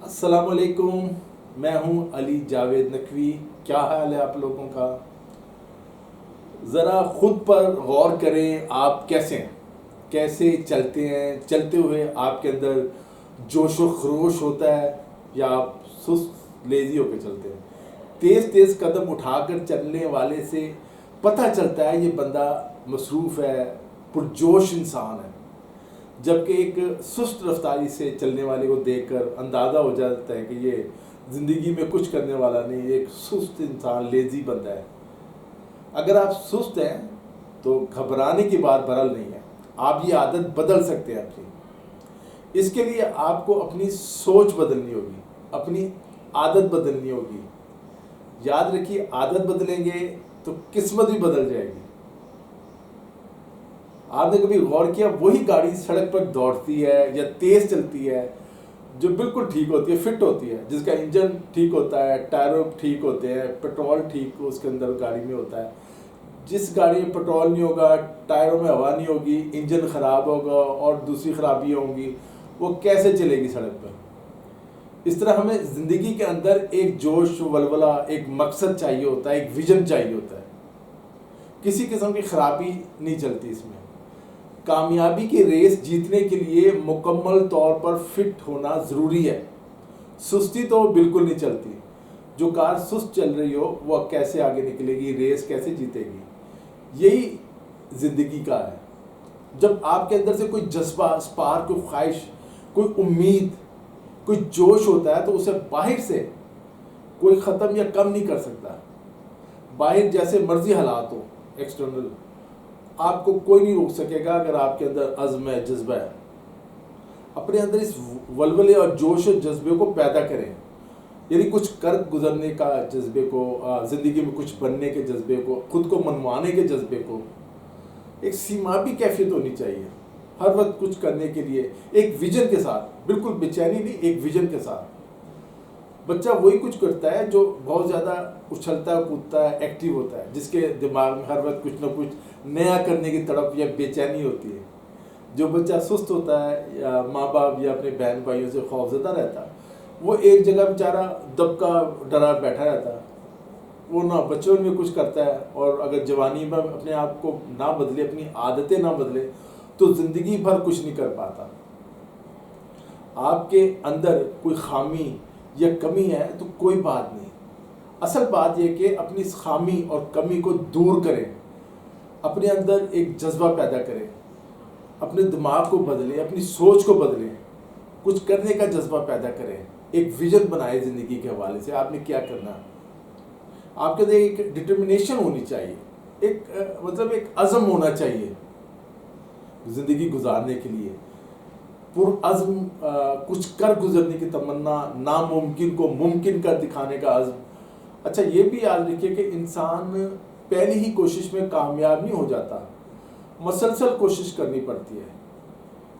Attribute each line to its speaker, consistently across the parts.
Speaker 1: السلام علیکم، میں ہوں علی جاوید نقوی۔ کیا حال ہے آپ لوگوں کا؟ ذرا خود پر غور کریں، آپ کیسے ہیں، کیسے چلتے ہیں؟ چلتے ہوئے آپ کے اندر جوش و خروش ہوتا ہے یا آپ سست لیزی ہو کے چلتے ہیں؟ تیز تیز قدم اٹھا کر چلنے والے سے پتہ چلتا ہے یہ بندہ مصروف ہے، پرجوش انسان ہے، جبکہ ایک سست رفتاری سے چلنے والے کو دیکھ کر اندازہ ہو جاتا ہے کہ یہ زندگی میں کچھ کرنے والا نہیں، ایک سست انسان، لیزی بندہ ہے۔ اگر آپ سست ہیں تو گھبرانے کی بات برحال نہیں ہے، آپ یہ عادت بدل سکتے ہیں اپنی۔ اس کے لیے آپ کو اپنی سوچ بدلنی ہوگی، اپنی عادت بدلنی ہوگی۔ یاد رکھیے، عادت بدلیں گے تو قسمت بھی بدل جائے گی۔ آپ نے کبھی غور کیا، وہی گاڑی سڑک پر دوڑتی ہے یا تیز چلتی ہے جو بالکل ٹھیک ہوتی ہے، فٹ ہوتی ہے، جس کا انجن ٹھیک ہوتا ہے، ٹائروں ٹھیک ہوتے ہیں، پیٹرول ٹھیک اس کے اندر گاڑی میں ہوتا ہے۔ جس گاڑی میں پیٹرول نہیں ہوگا، ٹائروں میں ہوا نہیں ہوگی، انجن خراب ہوگا اور دوسری خرابیاں ہوں گی، وہ کیسے چلے گی سڑک پر؟ اس طرح ہمیں زندگی کے اندر ایک جوش ولولہ، ایک مقصد چاہیے ہوتا ہے، ایک ویژن چاہیے ہوتا ہے۔ کسی قسم کی خرابی نہیں چلتی اس میں۔ کامیابی کی ریس جیتنے کے لیے مکمل طور پر فٹ ہونا ضروری ہے۔ سستی تو بالکل نہیں چلتی۔ جو کار سست چل رہی ہو وہ کیسے آگے نکلے گی، ریس کیسے جیتے گی؟ یہی زندگی کا ہے۔ جب آپ کے اندر سے کوئی جذبہ، اسپارک، کوئی خواہش، کوئی امید، کوئی جوش ہوتا ہے تو اسے باہر سے کوئی ختم یا کم نہیں کر سکتا۔ باہر جیسے مرضی حالات ہو، ایکسٹرنل، آپ کو کوئی نہیں روک سکے گا اگر آپ کے اندر عزم ہے، جذبہ ہے۔ اپنے اندر اس ولولے اور جوش و جذبے کو پیدا کریں، یعنی کچھ کر گزرنے کا جذبے کو، زندگی میں کچھ بننے کے جذبے کو، خود کو منوانے کے جذبے کو۔ ایک سیمابی کیفیت ہونی چاہیے ہر وقت کچھ کرنے کے لیے، ایک ویژن کے ساتھ، بالکل بے چینی نہیں، ایک ویژن کے ساتھ۔ بچہ وہی کچھ کرتا ہے جو بہت زیادہ اچھلتا ہے، کودتا ہے، ایکٹیو ہوتا ہے، جس کے دماغ میں ہر وقت کچھ نہ کچھ نیا کرنے کی تڑپ یا بے چینی ہوتی ہے۔ جو بچہ سست ہوتا ہے یا ماں باپ یا اپنے بہن بھائیوں سے خوفزدہ رہتا ہے، وہ ایک جگہ بیچارہ دبکا ڈرا بیٹھا رہتا ہے، وہ نہ بچپن میں کچھ کرتا ہے، اور اگر جوانی میں اپنے آپ کو نہ بدلے، اپنی عادتیں نہ بدلے تو زندگی بھر کچھ نہیں کر پاتا۔ آپ کے اندر کوئی خامی یا کمی ہے تو کوئی بات نہیں، اصل بات یہ کہ اپنی اس خامی اور کمی کو دور کریں، اپنے اندر ایک جذبہ پیدا کریں، اپنے دماغ کو بدلیں، اپنی سوچ کو بدلیں، کچھ کرنے کا جذبہ پیدا کریں، ایک ویژن بنائے زندگی کے حوالے سے آپ نے کیا کرنا۔ آپ کے اندر ایک ڈٹرمنیشن ہونی چاہیے، ایک عزم ہونا چاہیے زندگی گزارنے کے لیے، پرعزم، کچھ کر گزرنے کی تمنا، ناممکن کو ممکن کر دکھانے کا عزم۔ اچھا، یہ بھی یاد رکھیے کہ انسان پہلی ہی کوشش میں کامیاب نہیں ہو جاتا، مسلسل کوشش کرنی پڑتی ہے،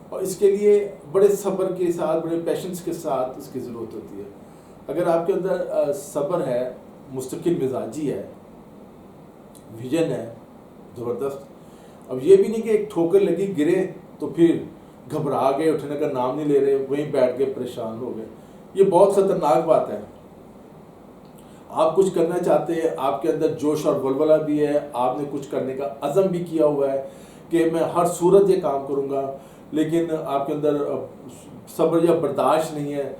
Speaker 1: اور اس کے لیے بڑے صبر کے ساتھ، بڑے پیشنس کے ساتھ اس کی ضرورت ہوتی ہے۔ اگر آپ کے اندر صبر ہے، مستقل مزاجی ہے، ویژن ہے زبردست، اب یہ بھی نہیں کہ ایک ٹھوکر لگی گرے تو پھر گھبرا گئے، اٹھنے کا نام نہیں لے رہے، وہیں بیٹھ کے پریشان ہو گئے، یہ بہت خطرناک بات ہے۔ آپ کچھ کرنا چاہتے ہیں، آپ کے اندر جوش اور ولولہ بھی ہے، آپ نے کچھ کرنے کا عزم بھی کیا ہوا ہے کہ میں ہر صورت یہ کام کروں گا، لیکن آپ کے اندر صبر یا برداشت نہیں ہے،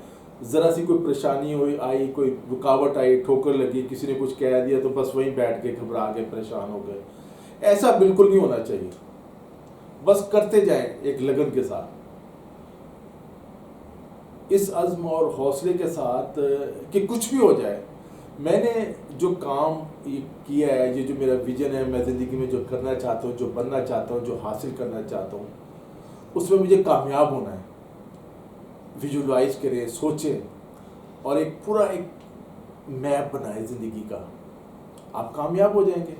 Speaker 1: ذرا سی کوئی پریشانی آئی، کوئی رکاوٹ آئی، ٹھوکر لگی، کسی نے کچھ کہہ دیا تو بس وہیں بیٹھ کے گھبرا کے پریشان ہو گئے۔ ایسا بالکل نہیں ہونا چاہیے، بس کرتے جائیں ایک لگن کے ساتھ، اس عزم اور حوصلے کے ساتھ کہ کچھ بھی ہو جائے۔ میں نے جو کام کیا ہے، یہ جو میرا ویژن ہے، میں زندگی میں جو کرنا چاہتا ہوں، جو بننا چاہتا ہوں، جو حاصل کرنا چاہتا ہوں، اس میں مجھے کامیاب ہونا ہے۔ ویژولائز کریں، سوچیں، اور ایک پورا ایک میپ بنائیں زندگی کا، آپ کامیاب ہو جائیں گے۔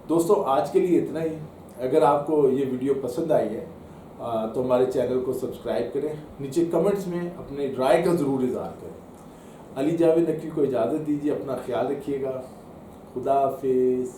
Speaker 1: دوستو، آج کے لیے اتنا ہی۔ اگر آپ کو یہ ویڈیو پسند آئی ہے تو ہمارے چینل کو سبسکرائب کریں، نیچے کمنٹس میں اپنے رائے کا ضرور اظہار کریں۔ علی جاوید نقوی کو اجازت دیجیے، اپنا خیال رکھیے گا، خدا حافظ۔